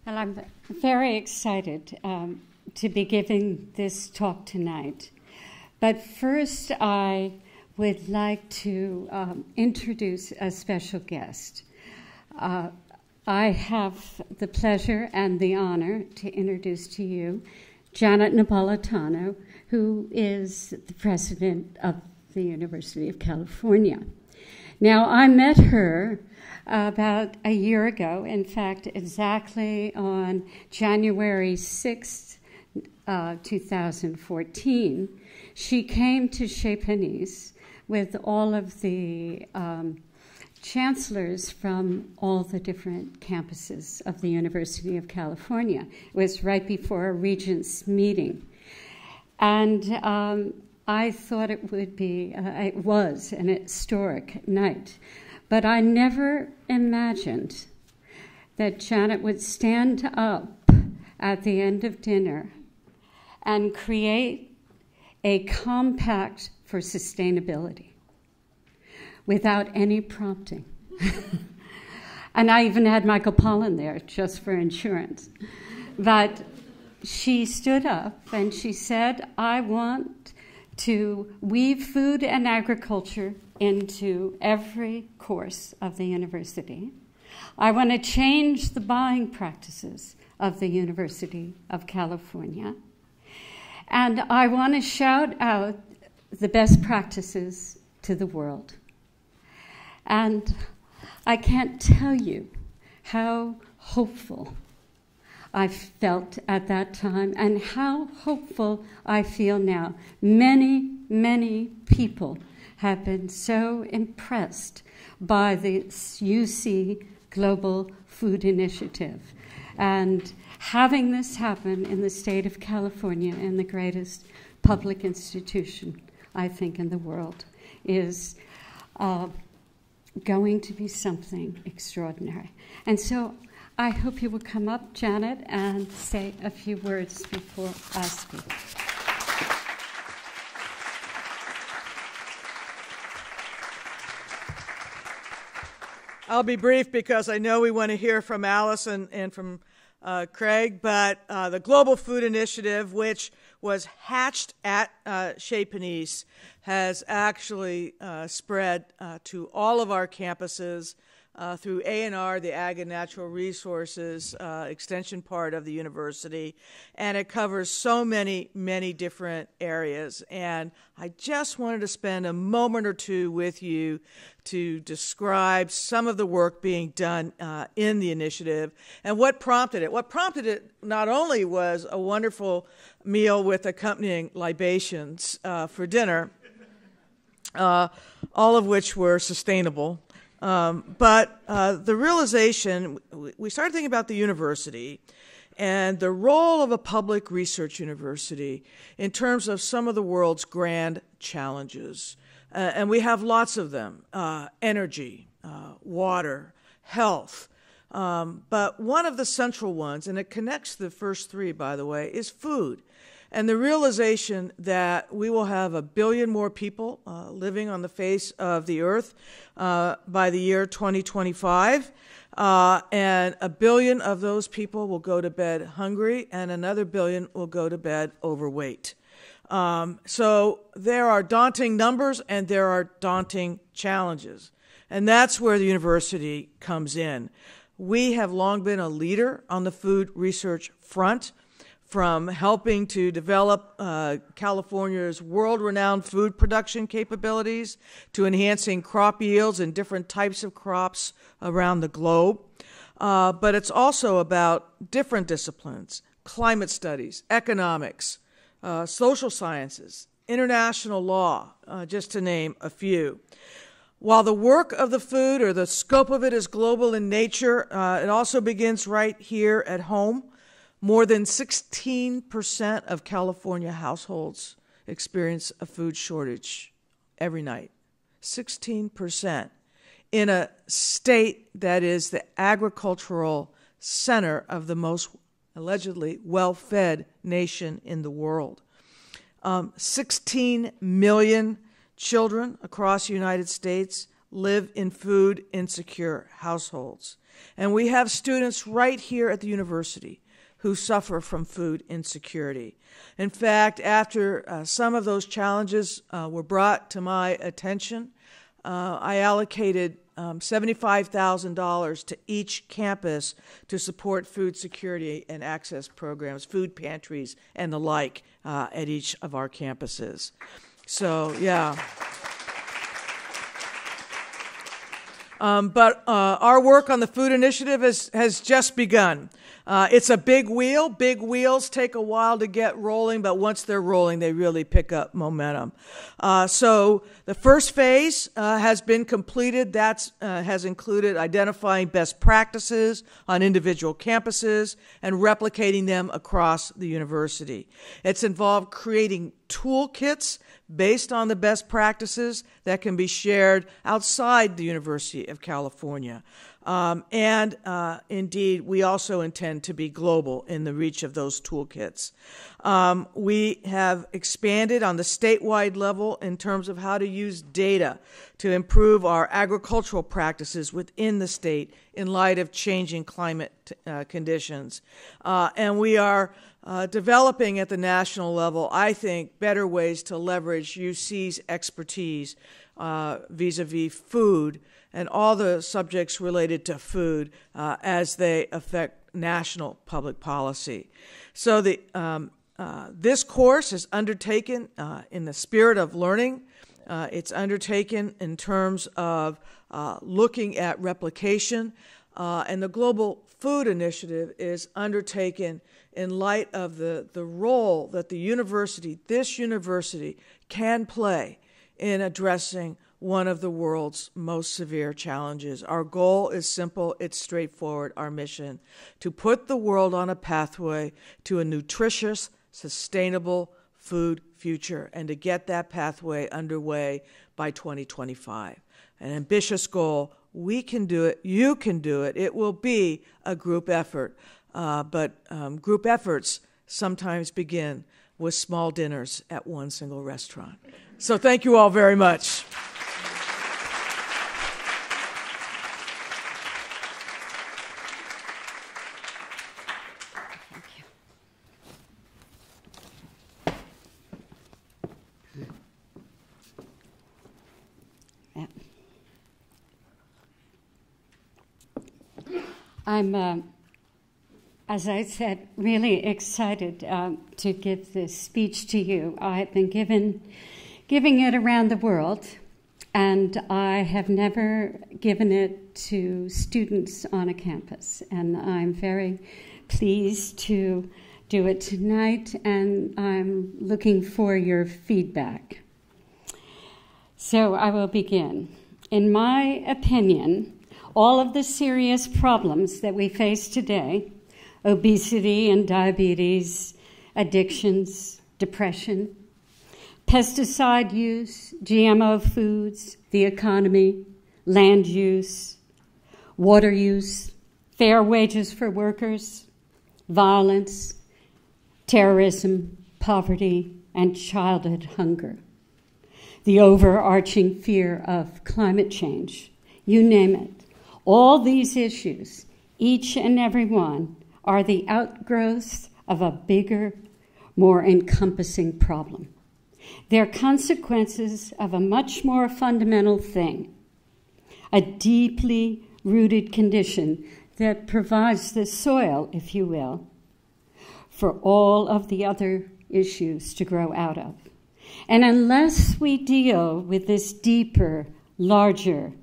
Well, I'm very excited to be giving this talk tonight. But first, I would like to introduce a special guest. I have the pleasure and the honor to introduce to you Janet Napolitano, who is the president of the University of California. Now, I met her about a year ago, in fact, exactly on January 6th, 2014. She came to ee9 with all of the chancellors from all the different campuses of the University of California. It was right before a regents meeting. And I thought it would be, it was an historic night. But I never imagined that Janet would stand up at the end of dinner and create a compact for sustainability without any prompting. And I even had Michael Pollan there just for insurance. But she stood up and she said, I want to weave food and agriculture into every course of the university. I want to change the buying practices of the University of California. And I want to shout out the best practices to the world. And I can't tell you how hopeful I felt at that time and how hopeful I feel now. Many, many people have been so impressed by the UC Global Food Initiative. And having this happen in the state of California, in the greatest public institution, I think, in the world, is going to be something extraordinary. And so I hope you will come up, Janet, and say a few words before I speak. I'll be brief because I know we want to hear from Alice and from Craig, but the Global Food Initiative, which was hatched at ee9, has actually spread to all of our campuses through A&R, the Ag and Natural Resources extension part of the university, and it covers so many, many different areas. And I just wanted to spend a moment or two with you to describe some of the work being done in the initiative and what prompted it. What prompted it not only was a wonderful meal with accompanying libations for dinner, all of which were sustainable, but the realization, we started thinking about the university and the role of a public research university in terms of some of the world's grand challenges. And we have lots of them, energy, water, health. But one of the central ones, and it connects the first three, by the way, is food. And the realization that we will have 1 billion more people living on the face of the earth by the year 2025. And 1 billion of those people will go to bed hungry, and another 1 billion will go to bed overweight. So there are daunting numbers and there are daunting challenges. And that's where the university comes in. We have long been a leader on the food research front, from helping to develop California's world-renowned food production capabilities to enhancing crop yields in different types of crops around the globe. But it's also about different disciplines: climate studies, economics, social sciences, international law, just to name a few. While the work of the food, or the scope of it, is global in nature, it also begins right here at home. More than 16% of California households experience a food shortage every night. 16%. In a state that is the agricultural center of the most allegedly well-fed nation in the world. 16 million children across the United States live in food insecure households. And we have students right here at the university who suffer from food insecurity. In fact, after some of those challenges were brought to my attention, I allocated $75,000 to each campus to support food security and access programs, food pantries, and the like at each of our campuses. So, yeah. But our work on the food initiative has just begun. It's a big wheel. Big wheels take a while to get rolling, but once they're rolling, they really pick up momentum. So the first phase has been completed. That has included identifying best practices on individual campuses and replicating them across the university. It's involved creating toolkits based on the best practices that can be shared outside the University of California. Indeed, we also intend to be global in the reach of those toolkits. We have expanded on the statewide level in terms of how to use data to improve our agricultural practices within the state in light of changing climate conditions. And we are developing at the national level, I think, better ways to leverage UC's expertise vis-a-vis food and all the subjects related to food as they affect national public policy. So this course is undertaken in the spirit of learning. It's undertaken in terms of looking at replication, and the Global Food Initiative is undertaken in light of the role that this university can play in addressing one of the world's most severe challenges. Our goal is simple, it's straightforward, our mission, to put the world on a pathway to a nutritious, sustainable food future, and to get that pathway underway by 2025. An ambitious goal. We can do it. You can do it. It will be a group effort, but group efforts sometimes begin with small dinners at one single restaurant. So thank you all very much. I'm, as I said, really excited to give this speech to you. I've been giving it around the world, and I have never given it to students on a campus. And I'm very pleased to do it tonight, and I'm looking for your feedback. So I will begin. In my opinion, all of the serious problems that we face today, obesity and diabetes, addictions, depression, pesticide use, GMO foods, the economy, land use, water use, fair wages for workers, violence, terrorism, poverty, and childhood hunger, the overarching fear of climate change, you name it. All these issues, each and every one, are the outgrowths of a bigger, more encompassing problem. They're consequences of a much more fundamental thing, a deeply rooted condition that provides the soil, if you will, for all of the other issues to grow out of. And unless we deal with this deeper, larger,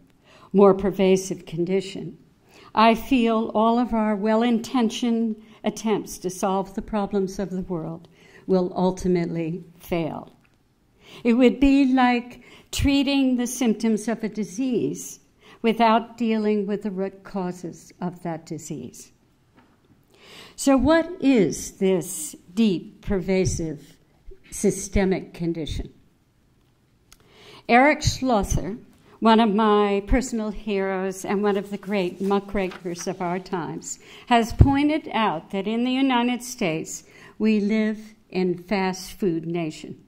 more pervasive condition, I feel all of our well-intentioned attempts to solve the problems of the world will ultimately fail. It would be like treating the symptoms of a disease without dealing with the root causes of that disease. So what is this deep, pervasive, systemic condition? Eric Schlosser, one of my personal heroes and one of the great muckrakers of our times, has pointed out that in the United States, we live in fast food nation.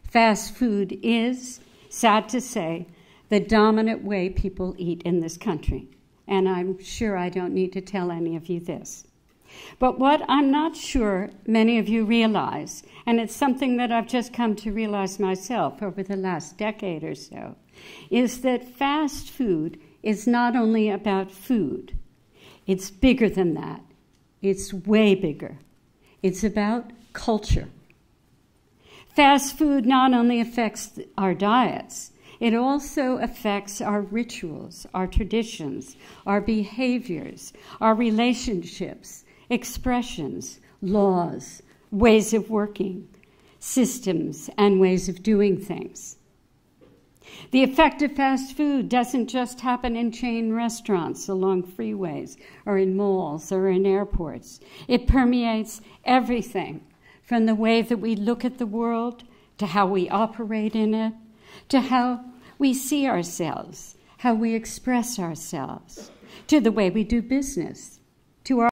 Fast food is, sad to say, the dominant way people eat in this country. and I'm sure I don't need to tell any of you this. But what I'm not sure many of you realize, and it's something that I've just come to realize myself over the last decade or so, is that fast food is not only about food. It's bigger than that. It's way bigger. It's about culture. Fast food not only affects our diets, it also affects our rituals, our traditions, our behaviors, our relationships, expressions, laws, ways of working, systems, and ways of doing things. The effect of fast food doesn't just happen in chain restaurants along freeways or in malls or in airports. It permeates everything, from the way that we look at the world, to how we operate in it, to how we see ourselves, how we express ourselves, to the way we do business, to our